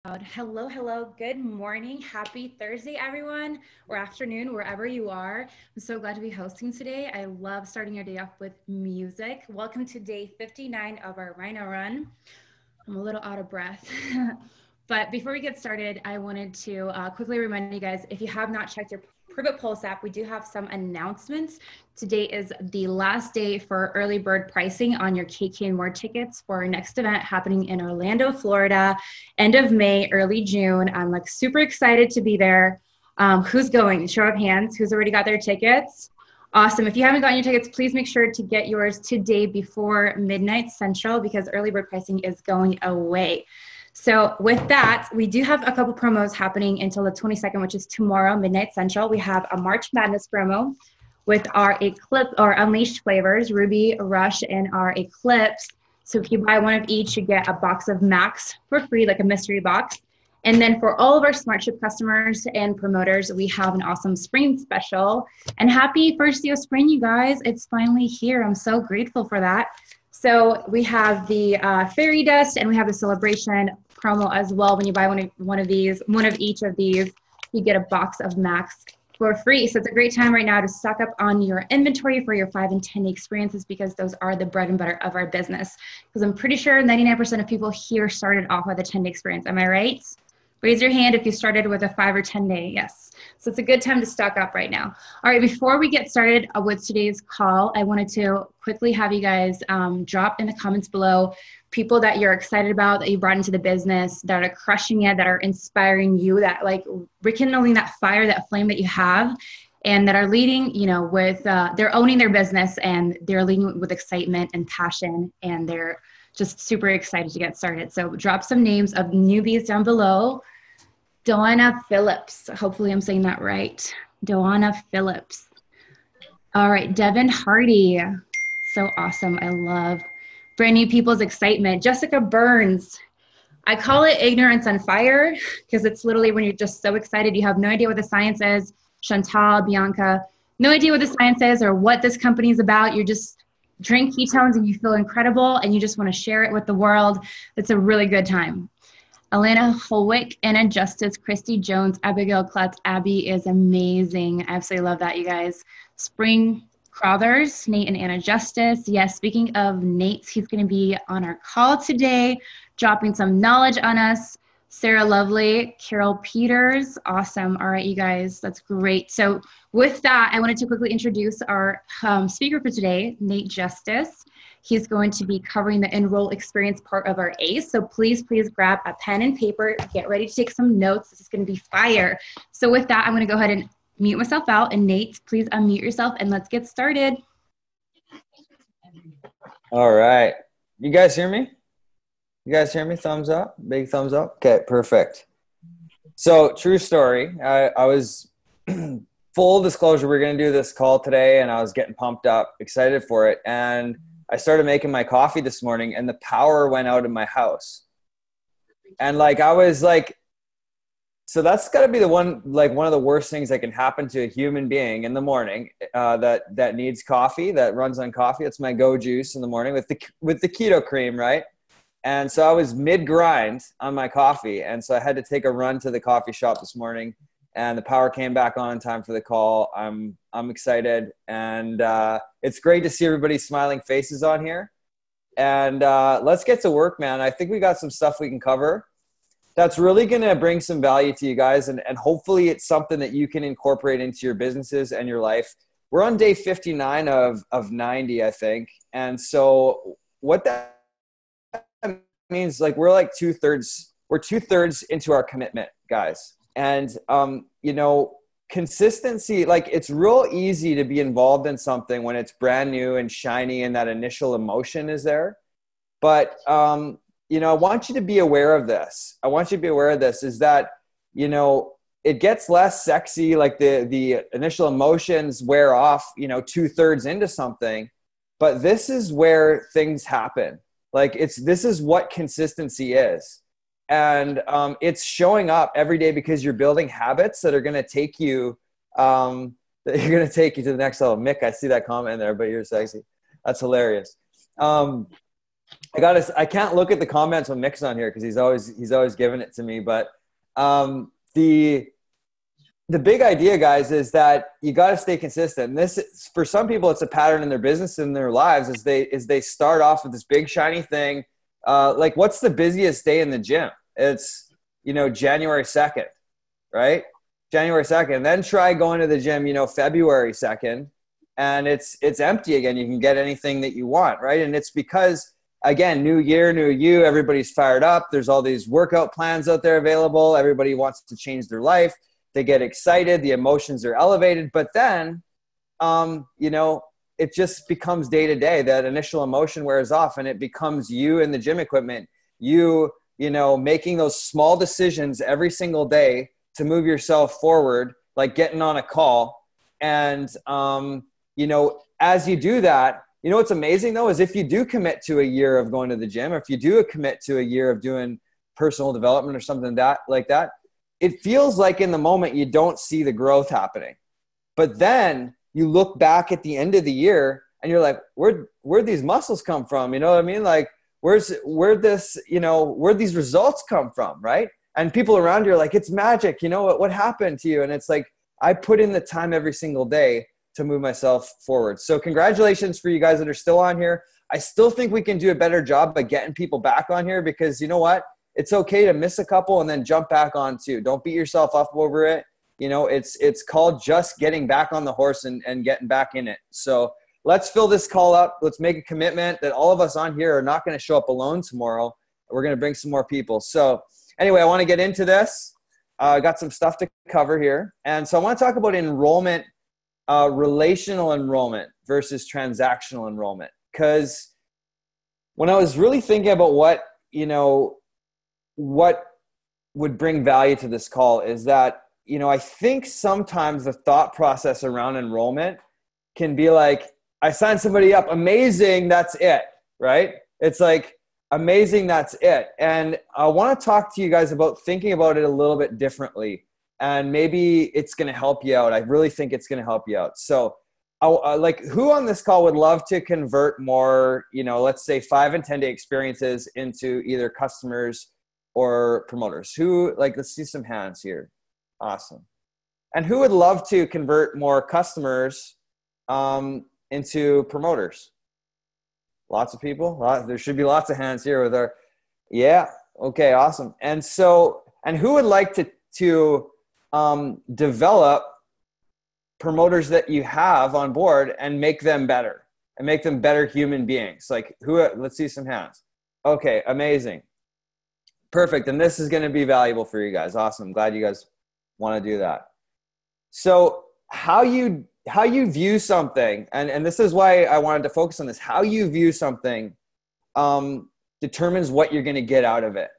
Hello, hello. Good morning. Happy Thursday, everyone, or afternoon, wherever you are. I'm so glad to be hosting today. I love starting your day off with music. Welcome to day 59 of our Rhino Run. I'm a little out of breath. But before we get started, I wanted to quickly remind you guys, if you have not checked your Pruvit Pulse app, we do have some announcements. Today is the last day for early bird pricing on your KK and More tickets for our next event happening in Orlando, Florida, end of May, early June. I'm like super excited to be there. Who's going? Show of hands. Who's already got their tickets? Awesome. If you haven't gotten your tickets, please make sure to get yours today before midnight Central because early bird pricing is going away. So with that, we do have a couple promos happening until the 22nd, which is tomorrow, midnight Central. We have a March Madness promo with our Eclipse or Unleashed flavors, Ruby, Rush, and our Eclipse. So if you buy one of each, you get a box of Max for free, like a mystery box. And then for all of our SmartShip customers and promoters, we have an awesome spring special. And happy first day of spring, you guys. It's finally here. I'm so grateful for that. So we have the fairy dust and we have the celebration promo as well. When you buy one of each of these, you get a box of Max for free. So it's a great time right now to stock up on your inventory for your 5 and 10 day experiences because those are the bread and butter of our business. Because I'm pretty sure 99% of people here started off with a 10-day experience. Am I right? Raise your hand if you started with a 5 or 10 day. Yes. So it's a good time to stock up right now. All right, before we get started with today's call, I wanted to quickly have you guys drop in the comments below people that you're excited about, that you brought into the business, that are crushing it, that are inspiring you, that like rekindling that fire, that flame that you have, and that are leading, with, they're owning their business and they're leading with excitement and passion, and they're just super excited to get started. So drop some names of newbies down below. Doana Phillips. Hopefully I'm saying that right. Doana Phillips. All right. Devin Hardy. So awesome. I love brand new people's excitement. Jessica Burns. I call it ignorance on fire because it's literally when you're just so excited. You have no idea what the science is. Chantal, Bianca, no idea what the science is or what this company is about. You're just drink ketones and you feel incredible and you just want to share it with the world. It's a really good time. Alana Holwick, Anna Justice, Christy Jones, Abigail Klutz. Abby is amazing. I absolutely love that, you guys. Spring Crothers, Nate and Anna Justice. Yes, speaking of Nate, he's going to be on our call today, dropping some knowledge on us. Sarah Lovely, Carol Peters. Awesome. All right, you guys, that's great. So with that, I wanted to quickly introduce our speaker for today, Nate Justice. He's going to be covering the enroll experience part of our ACE. So please grab a pen and paper. Get ready to take some notes. This is going to be fire. So with that, I'm going to go ahead and mute myself out. And Nate, please unmute yourself and let's get started. All right. You guys hear me? You guys hear me? Thumbs up? Big thumbs up? Okay, perfect. So true story. I was full disclosure. We're going to do this call today and I was getting pumped up, excited for it. And I started making my coffee this morning and the power went out in my house. And I was like, so that's got to be one of the worst things that can happen to a human being in the morning that needs coffee, that runs on coffee. It's my go juice in the morning with the keto cream, right? And so I was mid-grind on my coffee. And so I had to take a run to the coffee shop this morning and the power came back on in time for the call. I'm excited. And it's great to see everybody's smiling faces on here. And let's get to work, man. I think we got some stuff we can cover that's really going to bring some value to you guys. And hopefully it's something that you can incorporate into your businesses and your life. We're on day 59 of 90, I think. And so what that means, we're two-thirds into our commitment, guys. And, consistency, it's real easy to be involved in something when it's brand new and shiny and that initial emotion is there. But, I want you to be aware of this. Is that, it gets less sexy, the initial emotions wear off, 2/3 into something. But this is where things happen. This is what consistency is. And it's showing up every day because you're building habits that are going to take you to the next level. Mick, I see that comment there, but you're sexy. That's hilarious. I can't look at the comments when Mick's on here because he's always giving it to me. But the big idea, guys, is that you got to stay consistent. And this, for some people, it's a pattern in their business and their lives. Is they start off with this big shiny thing. Like, what's the busiest day in the gym? It's January 2nd, right? January 2nd. Then try going to the gym, February 2nd, and it's empty again. You can get anything that you want, right? And it's because, again, new year, new you, everybody's fired up. There's all these workout plans out there available. Everybody wants to change their life. They get excited. The emotions are elevated. But then, it just becomes day to day. That initial emotion wears off, and it becomes you and the gym equipment. Making those small decisions every single day to move yourself forward, like getting on a call. And, as you do that, what's amazing though, is if you do commit to a year of going to the gym, or if you do commit to a year of doing personal development or something like that, it feels like in the moment you don't see the growth happening. But then you look back at the end of the year and you're like, where'd these muscles come from? You know what I mean? Like, where'd these results come from, right? And people around you are like, it's magic. What happened to you? And it's like, I put in the time every single day to move myself forward. So congratulations for you guys that are still on here. I still think we can do a better job by getting people back on here, because you know what? It's okay to miss a couple and then jump back on too. Don't beat yourself up over it. It's called just getting back on the horse and getting back in it. So let's fill this call up. Let's make a commitment that all of us on here are not going to show up alone tomorrow. We're going to bring some more people. So anyway, I want to get into this. I got some stuff to cover here. And so I want to talk about enrollment, relational enrollment versus transactional enrollment. Because when I was really thinking about what would bring value to this call, is that, I think sometimes the thought process around enrollment can be like, I signed somebody up, amazing, that's it, right? It's like, amazing, that's it. And I want to talk to you guys about thinking about it a little bit differently, and maybe it's going to help you out. I really think it's going to help you out. So who on this call would love to convert more, let's say 5 and 10 day experiences into either customers or promoters? Let's see some hands here. Awesome. And who would love to convert more customers into promoters? Lots of people. There should be lots of hands here with our, yeah. Okay. Awesome. And who would like to develop promoters that you have on board and make them better and make them better human beings? Like let's see some hands. Okay. Amazing. Perfect. And this is going to be valuable for you guys. Awesome. I'm glad you guys want to do that. So how you view something, and this is why I wanted to focus on this, how you view something determines what you're going to get out of it.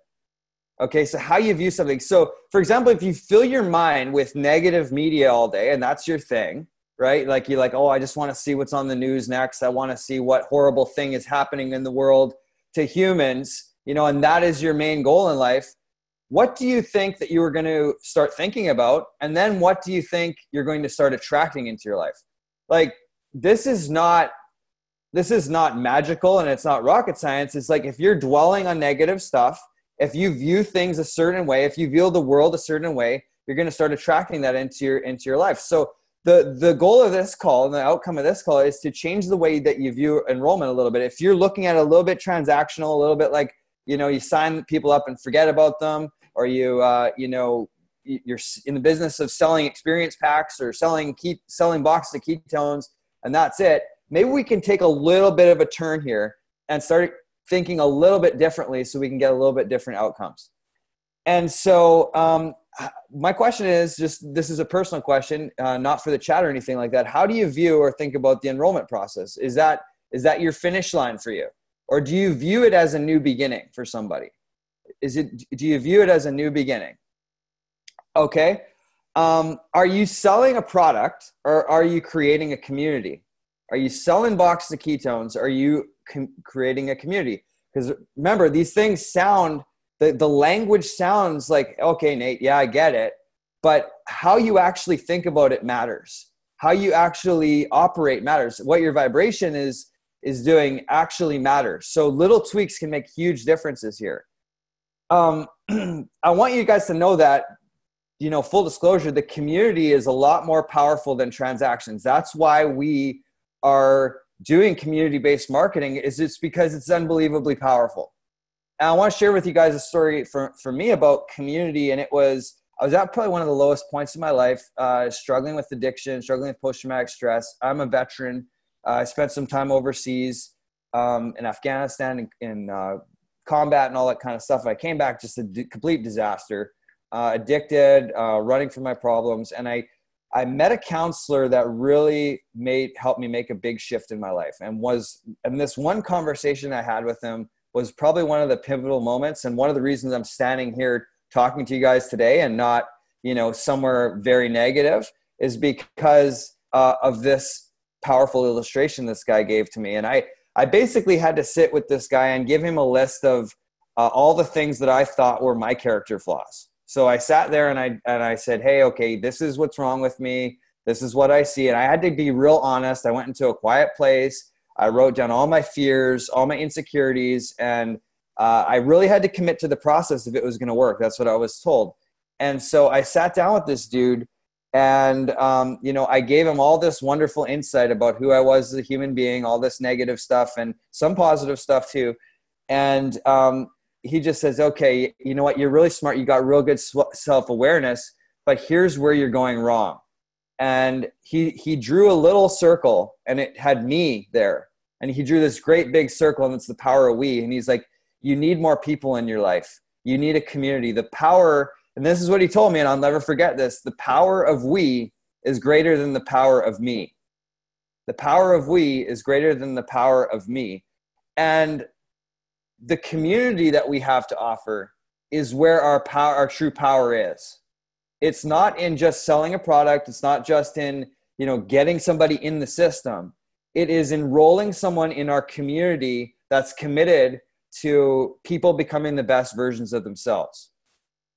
Okay, so how you view something. So for example, if you fill your mind with negative media all day, and that's your thing, right? Like you're like, oh, I just want to see what's on the news next. I want to see what horrible thing is happening in the world to humans, and that is your main goal in life. What do you think that you are going to start thinking about? And then what do you think you're going to start attracting into your life? Like, this is not magical, and it's not rocket science. It's like, if you're dwelling on negative stuff, if you view things a certain way, if you view the world a certain way, you're going to start attracting that into your life. So the goal of this call and the outcome of this call is to change the way that you view enrollment a little bit. If you're looking at it a little bit transactional, a little bit like, you sign people up and forget about them, or you're in the business of selling experience packs or selling boxes of ketones, and that's it. Maybe we can take a little bit of a turn here and start thinking a little bit differently so we can get a little bit different outcomes. And so my question is this is a personal question, not for the chat or anything like that. How do you view or think about the enrollment process? Is that your finish line for you? Or do you view it as a new beginning for somebody? Do you view it as a new beginning? Okay. Are you selling a product, or are you creating a community? Are you selling boxes of ketones? Are you creating a community? Because remember, these things sound, the language sounds like, okay, Nate, yeah, I get it. But how you actually think about it matters. How you actually operate matters. What your vibration is is doing actually matters. So little tweaks can make huge differences here. I want you guys to know that, full disclosure, the community is a lot more powerful than transactions. That's why we are doing community-based marketing, it's because it's unbelievably powerful. And I want to share with you guys a story for me about community. And I was at probably one of the lowest points in my life, struggling with addiction, struggling with post-traumatic stress. I'm a veteran. I spent some time overseas in Afghanistan in combat and all that kind of stuff. I came back just a complete disaster, addicted, running from my problems. And I met a counselor that really helped me make a big shift in my life. And this one conversation I had with him was probably one of the pivotal moments. And one of the reasons I'm standing here talking to you guys today and not, somewhere very negative is because of this powerful illustration this guy gave to me. And I basically had to sit with this guy and give him a list of all the things that I thought were my character flaws. So I sat there and I said, hey, okay, this is what's wrong with me. This is what I see. And I had to be real honest. I went into a quiet place. I wrote down all my fears, all my insecurities, and I really had to commit to the process if it was going to work. That's what I was told. And so I sat down with this dude and, I gave him all this wonderful insight about who I was as a human being, all this negative stuff and some positive stuff too. And he just says, okay, you know what? You're really smart. You got real good self-awareness, but here's where you're going wrong. And he drew a little circle and it had me there. And he drew this great big circle and it's the power of we. And he's like, you need more people in your life. You need a community. The power, and this is what he told me, and I'll never forget this, the power of we is greater than the power of me. The power of we is greater than the power of me. And the community that we have to offer is where our true power is. It's not in just selling a product. It's not just in, getting somebody in the system. It is enrolling someone in our community that's committed to people becoming the best versions of themselves.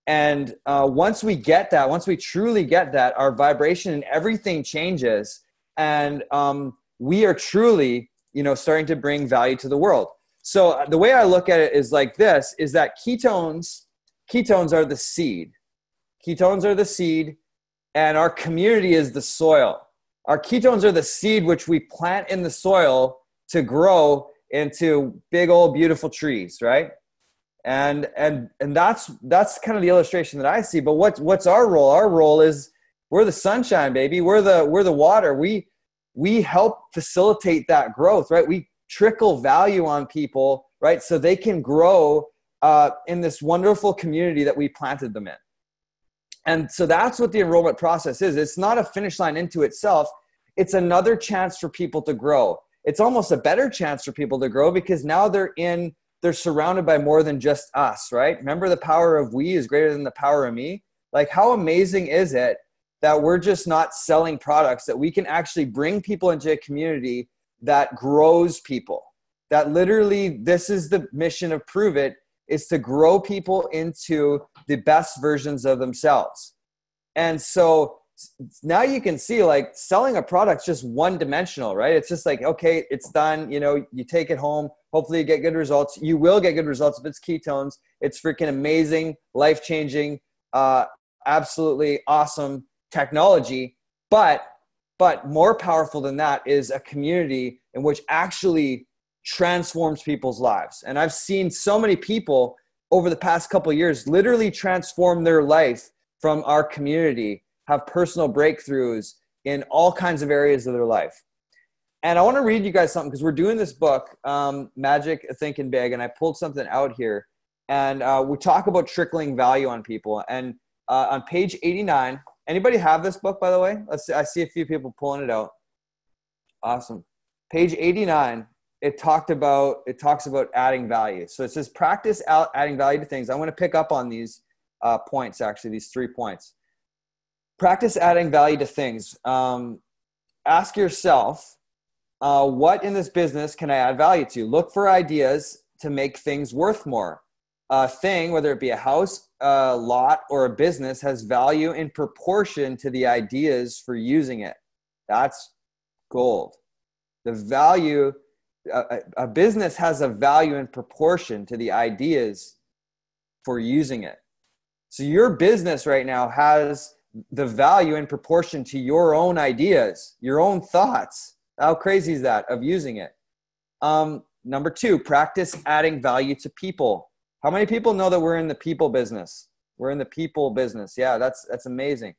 And once we get that, once we truly get that, our vibration and everything changes. And we are truly, starting to bring value to the world. So the way I look at it is like this, is that ketones are the seed. Ketones are the seed, and our community is the soil. Our ketones are the seed which we plant in the soil to grow into big old beautiful trees, right? And that's kind of the illustration that I see. But what's our role? Our role is we're the sunshine, baby. We're the water. We help facilitate that growth, right? We trickle value on people, right? So they can grow in this wonderful community that we planted them in. And so that's what the enrollment process is. It's not a finish line into itself. It's another chance for people to grow. It's almost a better chance for people to grow because now they're surrounded by more than just us, right? Remember, the power of we is greater than the power of me. Like, how amazing is it that we're just not selling products, that we can actually bring people into a community that grows people, that literally, this is the mission of Pruvit, is to grow people into the best versions of themselves. And so now you can see, like, selling a product's just one dimensional, right? It's just like, okay, it's done. You take it home. Hopefully you get good results. You will get good results if it's ketones. It's freaking amazing, life-changing, absolutely awesome technology. But more powerful than that is a community in which actually transforms people's lives. And I've seen so many people over the past couple of years literally transform their life from our community, have personal breakthroughs in all kinds of areas of their life. And I want to read you guys something because we're doing this book, Magic Thinking Big, and I pulled something out here. And we talk about trickling value on people. And on page 89, anybody have this book, by the way? I see a few people pulling it out. Awesome. Page 89, it talks about adding value. So it says, practice adding value to things. I want to pick up on these points, actually, these 3 points. Practice adding value to things. Ask yourself, what in this business can I add value to? Look for ideas to make things worth more. A thing, whether it be a house, a lot, or a business, has value in proportion to the ideas for using it. That's gold. The value a business has a value in proportion to the ideas for using it. So your business right now has the value in proportion to your own ideas, your own thoughts. How crazy is that of using it? Number 2, practice adding value to people. How many people know that we're in the people business? We're in the people business. Yeah, that's amazing.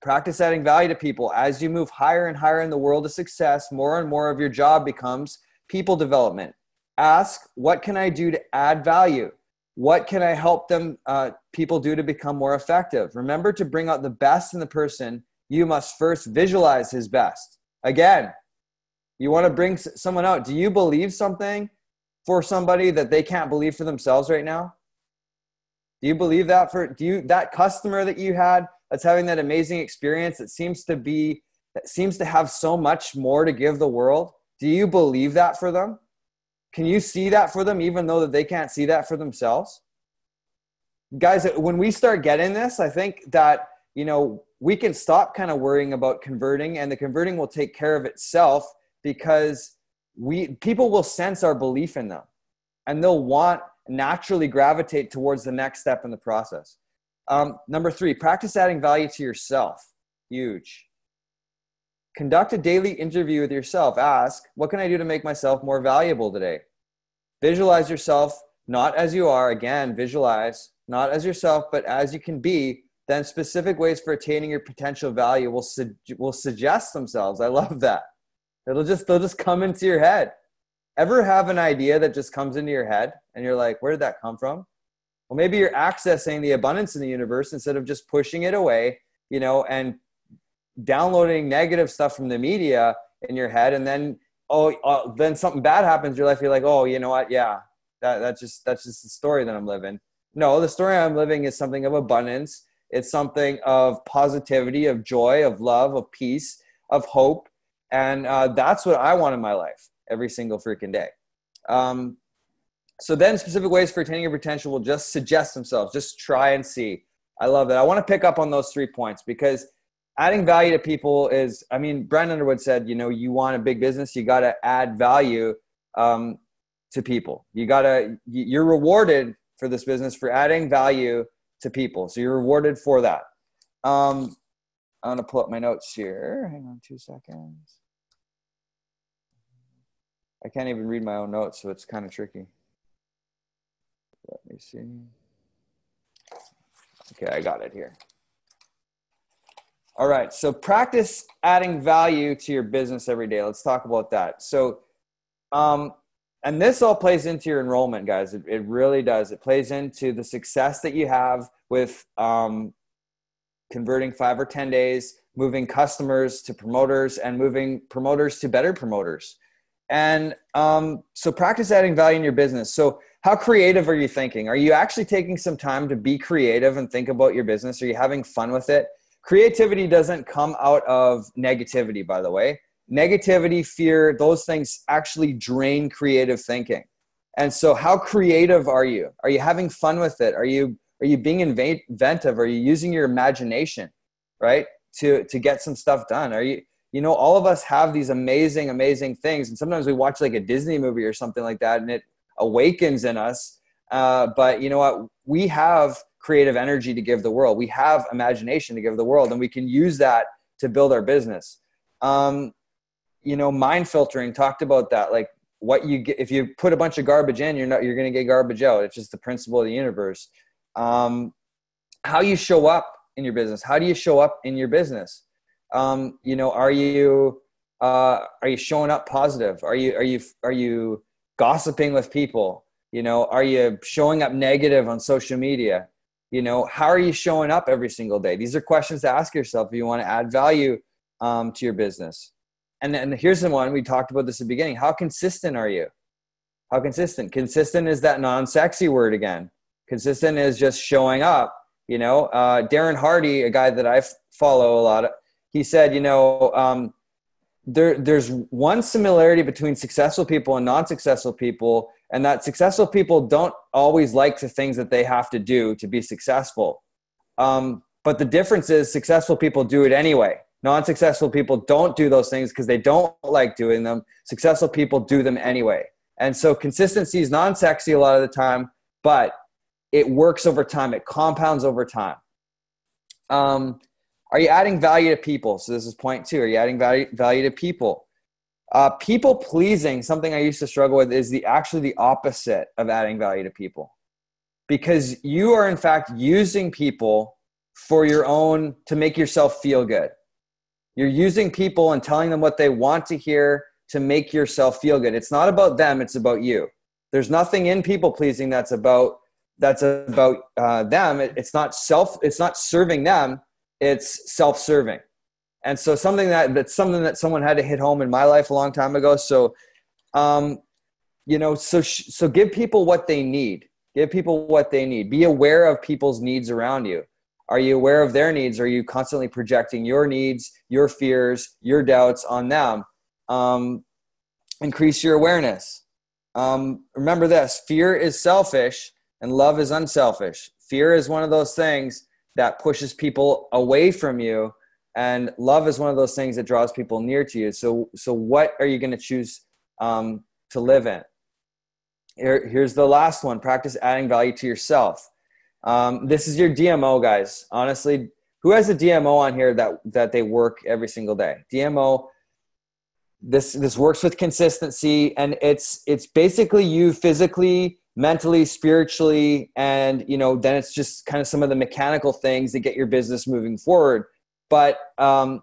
Practice adding value to people. As you move higher and higher in the world of success, more and more of your job becomes people development. Ask, what can I do to add value? What can I help them, people do to become more effective? Remember, to bring out the best in the person, you must first visualize his best. Again, you want to bring someone out. Do you believe something for somebody that they can't believe for themselves right now? Do you believe that that customer that you had that's having that amazing experience that seems to have so much more to give the world? Do you believe that for them? Can you see that for them even though that they can't see that for themselves? Guys, when we start getting this, I think that, we can stop kind of worrying about converting, and the converting will take care of itself, because people will sense our belief in them, and they'll naturally gravitate towards the next step in the process. Number 3, practice adding value to yourself. Huge. Conduct a daily interview with yourself. Ask, what can I do to make myself more valuable today? Visualize yourself not as you are. Again, visualize not as yourself, but as you can be. Then specific ways for attaining your potential value will suggest themselves. I love that. They'll just come into your head. Ever have an idea that just comes into your head and you're like, where did that come from? Well, maybe you're accessing the abundance in the universe instead of just pushing it away, and downloading negative stuff from the media in your head. And then, then something bad happens in your life. You're like, oh, you know what? Yeah, that's just the story that I'm living. No, the story I'm living is something of abundance. It's something of positivity, of joy, of love, of peace, of hope. And that's what I want in my life every single freaking day. So then specific ways for attaining your potential will just suggest themselves. Just try and see. I love that. I want to pick up on those 3 points, because adding value to people is, Brian Underwood said, you want a big business, you got to add value to people. You're rewarded for this business for adding value to people. So you're rewarded for that. I'm going to pull up my notes here. Hang on 2 seconds. I can't even read my own notes, so it's kind of tricky. Let me see. Okay, I got it here. All right, so practice adding value to your business every day. Let's talk about that. So, and this all plays into your enrollment, guys. It really does. It plays into the success that you have with converting 5 or 10 days, moving customers to promoters, and moving promoters to better promoters. And so practice adding value in your business. So how creative are you thinking? Are you actually taking some time to be creative and think about your business? Are you having fun with it? Creativity doesn't come out of negativity, by the way. Negativity, fear, those things actually drain creative thinking. And so how creative are you? Are you having fun with it? Are you being inventive? Are you using your imagination, right, to get some stuff done? Are you, all of us have these amazing, amazing things. And sometimes we watch like a Disney movie or something like that, and it awakens in us. But you know what? We have creative energy to give the world. We have imagination to give the world, and we can use that to build our business. Mind filtering, talked about that. Like what you get, if you put a bunch of garbage in, you're going to get garbage out. It's just the principle of the universe. How you show up in your business. How do you show up in your business? Are you showing up positive? Are you gossiping with people? Are you showing up negative on social media? How are you showing up every single day? These are questions to ask yourself if you want to add value to your business. And then here's the one, we talked about this at the beginning. How consistent are you? How consistent? Consistent is that non-sexy word again. Consistent is just showing up. Darren Hardy, a guy that I follow a lot, he said, there's one similarity between successful people and non-successful people, and that successful people don't always like the things that they have to do to be successful. But the difference is successful people do it anyway. Non-successful people don't do those things because they don't like doing them. Successful people do them anyway. And so consistency is non-sexy a lot of the time, but it works over time. It compounds over time. Are you adding value to people? So this is point 2. Are you adding value to people? People pleasing, something I used to struggle with, is actually the opposite of adding value to people. Because you are in fact using people for your own, to make yourself feel good. You're using people and telling them what they want to hear to make yourself feel good. It's not about them, it's about you. There's nothing in people pleasing that's about them. It's not serving them, it's self-serving. And so that's something that someone had to hit home in my life a long time ago. So so give people what they need. Give people what they need. Be aware of people's needs around you. Are you aware of their needs? Are you constantly projecting your needs, your fears, your doubts on them? Increase your awareness. Remember this: fear is selfish and love is unselfish. Fear is one of those things that pushes people away from you, and love is one of those things that draws people near to you. So what are you going to choose to live in? Here's the last one: practice adding value to yourself. This is your DMO, guys. Honestly, who has a DMO on here that they work every single day? DMO. This works with consistency, and it's basically you physically, mentally, spiritually, and then it's just kind of some of the mechanical things that get your business moving forward. But a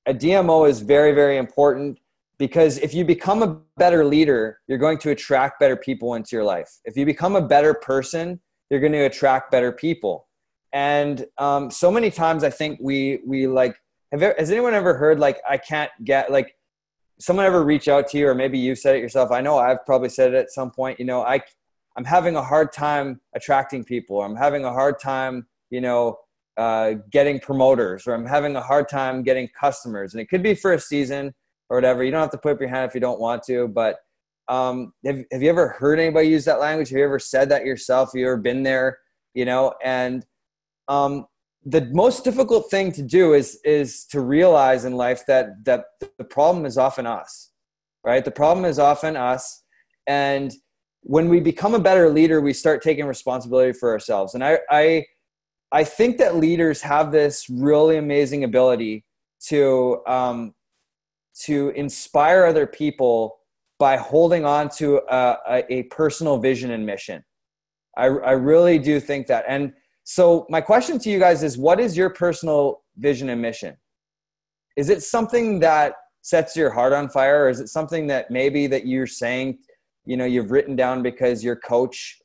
DMO is very, very important, because if you become a better leader, you're going to attract better people into your life. If you become a better person, you're going to attract better people. And so many times I think we has anyone ever heard, I can't get, someone ever reach out to you, or maybe you said it yourself? I know I've probably said it at some point, I'm having a hard time attracting people. I'm having a hard time, getting promoters, or I'm having a hard time getting customers. And it could be for a season or whatever. You don't have to put up your hand if you don't want to, but have you ever heard anybody use that language? Have you ever said that yourself? Have you ever been there? And the most difficult thing to do is to realize in life that the problem is often us, right? The problem is often us. And when we become a better leader, we start taking responsibility for ourselves. And I think that leaders have this really amazing ability to inspire other people by holding on to a personal vision and mission. I really do think that. And so my question to you guys is, what is your personal vision and mission? Is it something that sets your heart on fire? Or is it something that maybe that you're saying, you've written down because your coach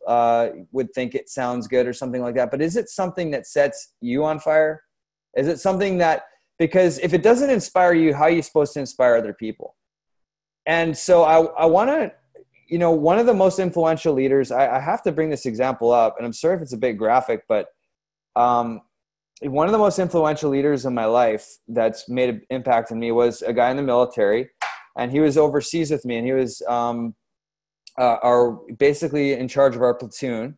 would think it sounds good or something like that? But is it something that sets you on fire? Is it something that, because if it doesn't inspire you, how are you supposed to inspire other people? And so I want to, one of the most influential leaders, I have to bring this example up, and I'm sorry if it's a bit graphic, but one of the most influential leaders in my life that's made an impact on me was a guy in the military, and he was overseas with me, and he was basically in charge of our platoon.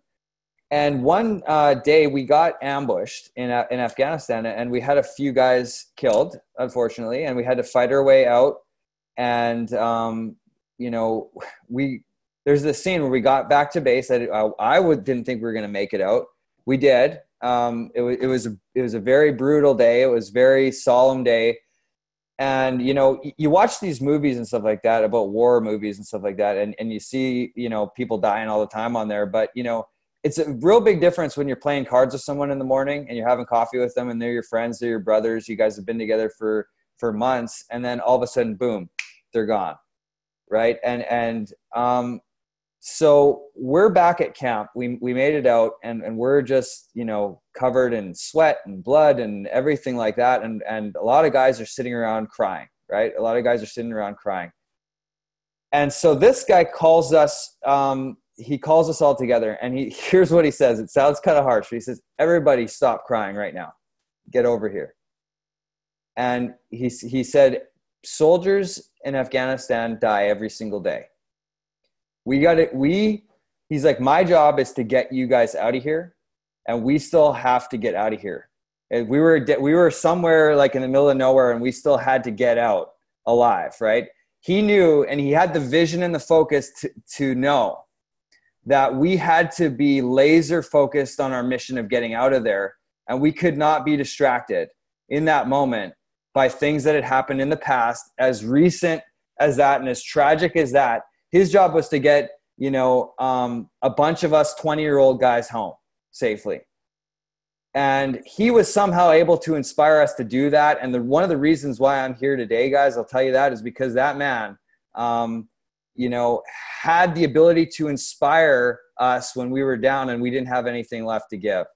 And one day we got ambushed in Afghanistan, and we had a few guys killed, unfortunately, and we had to fight our way out. And there's this scene where we got back to base. Didn't think we were going to make it out. We did. It was a very brutal day. It was a very solemn day. And, you watch these movies and stuff like that, about war movies and stuff like that. And you see, people dying all the time on there. But, it's a real big difference when you're playing cards with someone in the morning and you're having coffee with them, and they're your friends, they're your brothers. You guys have been together for months. And then all of a sudden, boom, they're gone. Right. And so we're back at camp. We made it out, and we're just, covered in sweat and blood and everything like that. And a lot of guys are sitting around crying, right? A lot of guys are sitting around crying. And so this guy calls us, he calls us all together, and here's what he says. It sounds kind of harsh, but he says, "Everybody stop crying right now. Get over here." And he said, "Soldiers in Afghanistan die every single day. He's like, my job is to get you guys out of here, and we still have to get out of here. And we were somewhere like in the middle of nowhere, and we still had to get out alive, right? He knew, and he had the vision and the focus to know that we had to be laser focused on our mission of getting out of there. And we could not be distracted in that moment by things that had happened in the past, as recent as that and as tragic as that. His job was to get, a bunch of us 20-year-old guys home safely. And he was somehow able to inspire us to do that. And one of the reasons why I'm here today, guys, I'll tell you that, is because that man, had the ability to inspire us when we were down and we didn't have anything left to give.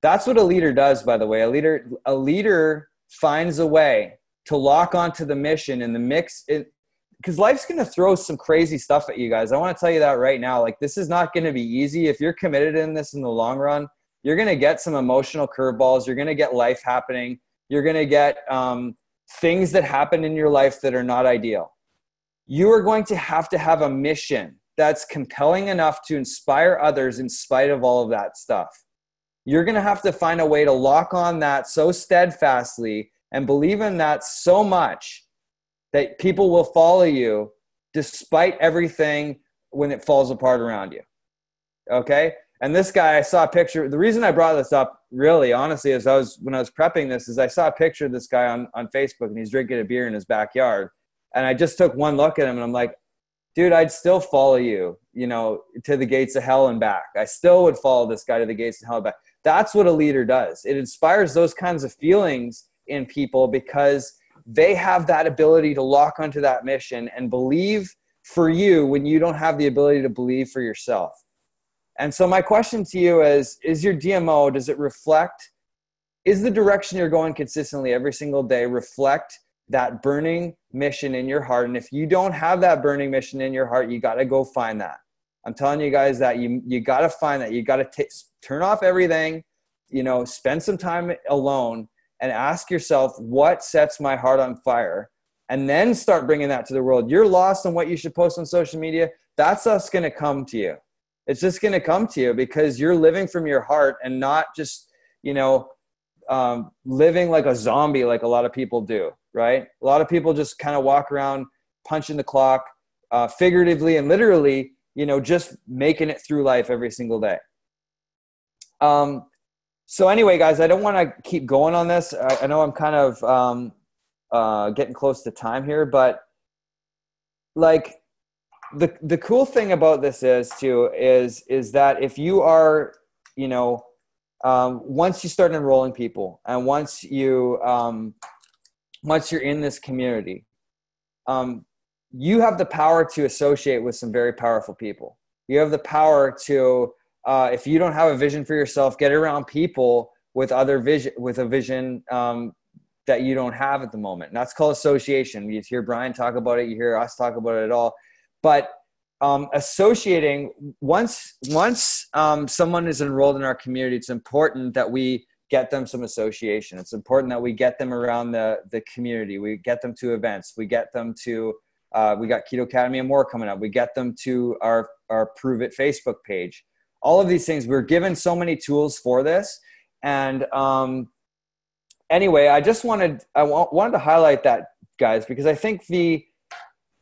That's what a leader does, by the way. A leader finds a way to lock onto the mission in the mix. Because life's going to throw some crazy stuff at you guys. I want to tell you that right now. Like, this is not going to be easy. If you're committed in this in the long run, you're going to get some emotional curveballs. You're going to get life happening. You're going to get things that happen in your life that are not ideal. You are going to have a mission that's compelling enough to inspire others in spite of all of that stuff. You're going to have to find a way to lock on that so steadfastly and believe in that so much that people will follow you despite everything when it falls apart around you. Okay? And this guy, I saw a picture. The reason I brought this up, really, honestly, is when I was prepping this, is I saw a picture of this guy on Facebook, and he's drinking a beer in his backyard. And I just took one look at him, and I'm like, dude, I'd still follow you, to the gates of hell and back. I still would follow this guy to the gates of hell and back. That's what a leader does. It inspires those kinds of feelings in people because they have that ability to lock onto that mission and believe for you when you don't have the ability to believe for yourself. And so my question to you is your DMO, does it reflect, is the direction you're going consistently every single day reflect that burning mission in your heart? And if you don't have that burning mission in your heart, you got to go find that. I'm telling you guys that you got to find that. You got to turn off everything, spend some time alone and ask yourself, what sets my heart on fire? And then start bringing that to the world. You're lost on what you should post on social media. That's just going to come to you. It's just going to come to you because you're living from your heart and not just, living like a zombie like a lot of people do, right? A lot of people just kind of walk around punching the clock, figuratively and literally, just making it through life every single day. So anyway, guys, I don't want to keep going on this. I know I'm kind of getting close to time here, but like the cool thing about this is that if you are, once you start enrolling people and once you're in this community, you have the power to associate with some very powerful people. You have the power to, if you don't have a vision for yourself, get around people with a vision that you don't have at the moment. And that's called association. You hear Brian talk about it. You hear us talk about it at all. But associating, once someone is enrolled in our community, it's important that we get them some association. It's important that we get them around the community. We get them to events. We get them to, we got Keto Academy and more coming up. We get them to our Pruvit Facebook page. All of these things, we're given so many tools for this. And anyway, I wanted to highlight that, guys, because I think the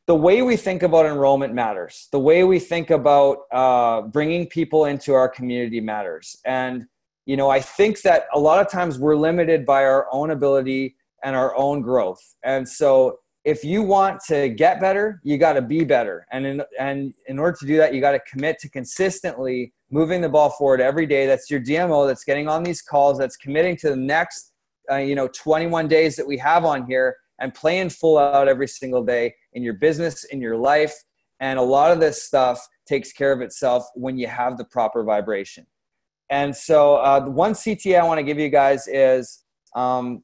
way we think about enrollment matters. The way we think about bringing people into our community matters. And, I think that a lot of times we're limited by our own ability and our own growth. And so if you want to get better, you got to be better. And in order to do that, you got to commit to consistently moving the ball forward every day. That's your DMO that's getting on these calls, that's committing to the next, 21 days that we have on here and playing full out every single day in your business, in your life. And a lot of this stuff takes care of itself when you have the proper vibration. And so the one CTA I want to give you guys is I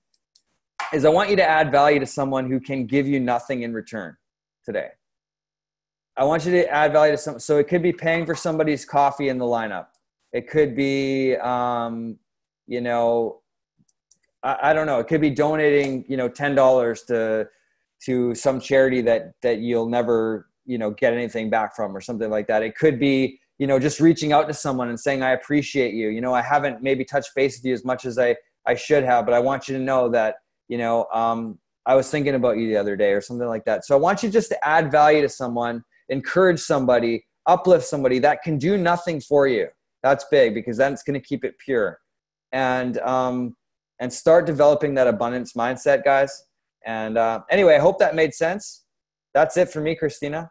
want you to add value to someone who can give you nothing in return today. I want you to add value to someone. So it could be paying for somebody's coffee in the lineup. It could be, I don't know. It could be donating, $10 to some charity that you'll never, get anything back from or something like that. It could be, just reaching out to someone and saying, I appreciate you. I haven't maybe touched base with you as much as I I should have, but I want you to know that, you know, I was thinking about you the other day or something like that. So I want you just to add value to someone, encourage somebody, uplift somebody that can do nothing for you. That's big, because then it's going to keep it pure. And start developing that abundance mindset, guys. And anyway, I hope that made sense. That's it for me, Christina.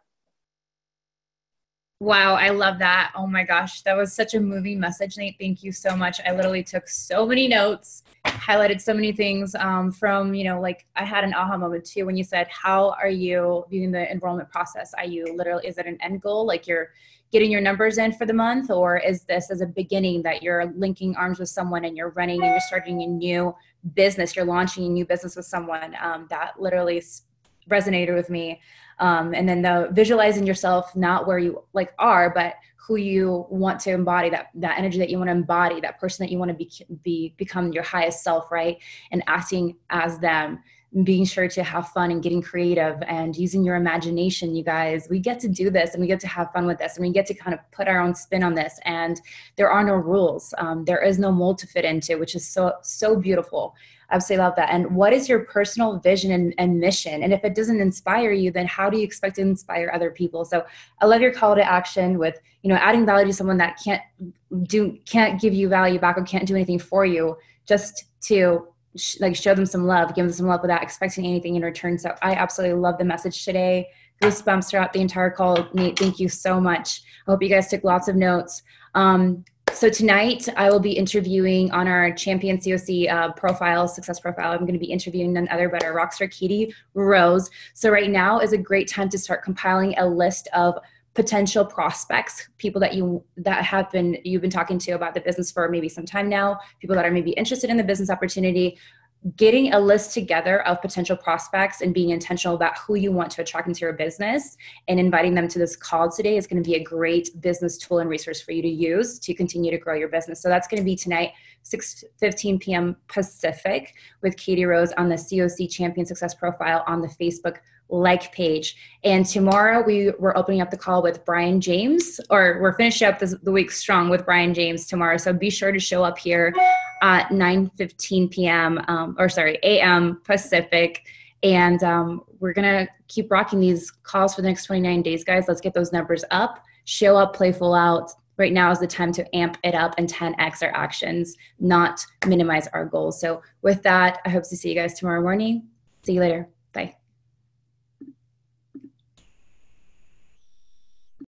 Wow, I love that. Oh my gosh, that was such a moving message, Nate. Thank you so much. I literally took so many notes, highlighted so many things from, you know, like I had an aha moment too when you said, how are you viewing the enrollment process? Are you literally, is it an end goal? Like you're getting your numbers in for the month, or is this as a beginning that you're linking arms with someone and you're running and you're starting a new business, you're launching a new business with someone? That literally resonated with me. And then the visualizing yourself, not where you like are, but who you want to embody, that energy that you want to embody, that person that you want to become your highest self, right? And acting as them, being sure to have fun and getting creative and using your imagination. You guys, we get to do this and we get to have fun with this and we get to kind of put our own spin on this, and there are no rules. There is no mold to fit into, which is so beautiful. I absolutely love that. And what is your personal vision and mission? And if it doesn't inspire you, then how do you expect to inspire other people? So I love your call to action with, you know, adding value to someone that can't give you value back or can't do anything for you, just to show them some love, give them some love without expecting anything in return. So I absolutely love the message today. Goosebumps throughout the entire call. Nate, thank you so much. I hope you guys took lots of notes. So tonight I will be interviewing on our Champion COC profile, success profile. I'm going to be interviewing none other but our rockstar Katie Rose. So right now is a great time to start compiling a list of potential prospects, people that you've been talking to about the business for maybe some time now, people that are maybe interested in the business opportunity. Getting a list together of potential prospects and being intentional about who you want to attract into your business and inviting them to this call today is going to be a great business tool and resource for you to use to continue to grow your business. So that's going to be tonight, 6:15 p.m. Pacific, with Katie Rose on the COC Champion Success Profile on the Facebook like page. And tomorrow we're opening up the call with Brian James, or we're finishing up the week strong with Brian James tomorrow. So be sure to show up here at 9:15 p.m. a.m. Pacific. And we're going to keep rocking these calls for the next 29 days, guys. Let's get those numbers up. Show up, playful out. Right now is the time to amp it up and 10x our actions, not minimize our goals. So with that, I hope to see you guys tomorrow morning. See you later.